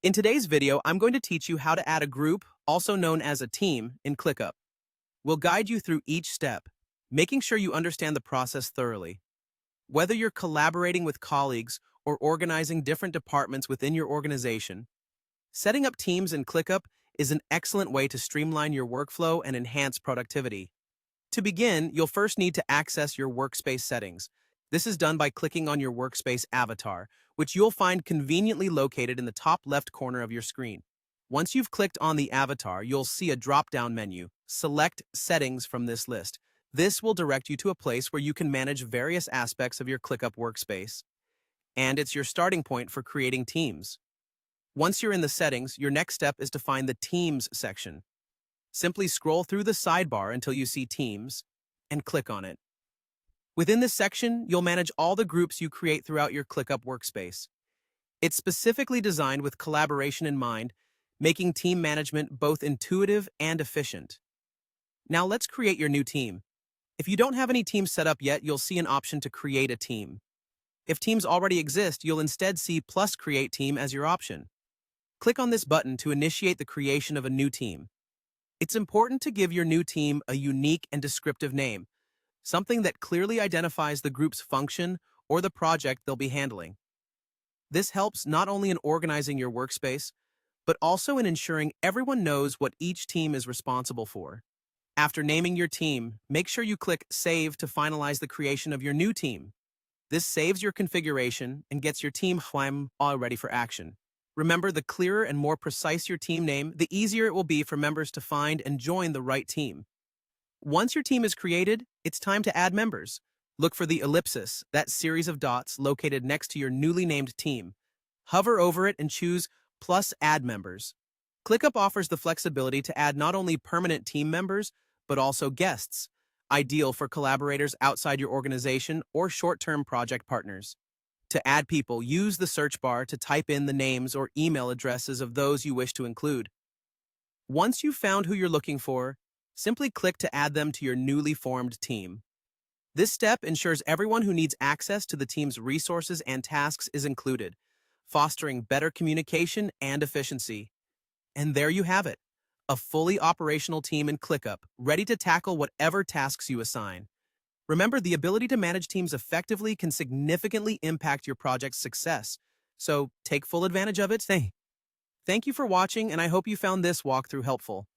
In today's video, I'm going to teach you how to add a group, also known as a team, in Clickup. We'll guide you through each step, making sure you understand the process thoroughly. Whether you're collaborating with colleagues or organizing different departments within your organization, setting up teams in Clickup is an excellent way to streamline your workflow and enhance productivity. To begin, you'll first need to access your workspace settings. This is done by clicking on your workspace avatar, which you'll find conveniently located in the top left corner of your screen. Once you've clicked on the avatar, you'll see a drop-down menu. Select Settings from this list. This will direct you to a place where you can manage various aspects of your Clickup workspace, and it's your starting point for creating teams. Once you're in the settings, your next step is to find the Teams section. Simply scroll through the sidebar until you see Teams and click on it. Within this section, you'll manage all the groups you create throughout your Clickup workspace. It's specifically designed with collaboration in mind, making team management both intuitive and efficient. Now let's create your new team. If you don't have any teams set up yet, you'll see an option to create a team. If teams already exist, you'll instead see plus create team as your option. Click on this button to initiate the creation of a new team. It's important to give your new team a unique and descriptive name, something that clearly identifies the group's function or the project they'll be handling. This helps not only in organizing your workspace, but also in ensuring everyone knows what each team is responsible for. After naming your team, make sure you click Save to finalize the creation of your new team. This saves your configuration and gets your team all ready for action. Remember, the clearer and more precise your team name, the easier it will be for members to find and join the right team. Once your team is created, it's time to add members. Look for the ellipsis, that series of dots located next to your newly named team. Hover over it and choose Plus Add Members. Clickup offers the flexibility to add not only permanent team members, but also guests, ideal for collaborators outside your organization or short-term project partners. To add people, use the search bar to type in the names or email addresses of those you wish to include. Once you've found who you're looking for, simply click to add them to your newly formed team. This step ensures everyone who needs access to the team's resources and tasks is included, fostering better communication and efficiency. And there you have it, a fully operational team in Clickup, ready to tackle whatever tasks you assign. Remember, the ability to manage teams effectively can significantly impact your project's success, so take full advantage of it. Thank you for watching, and I hope you found this walkthrough helpful.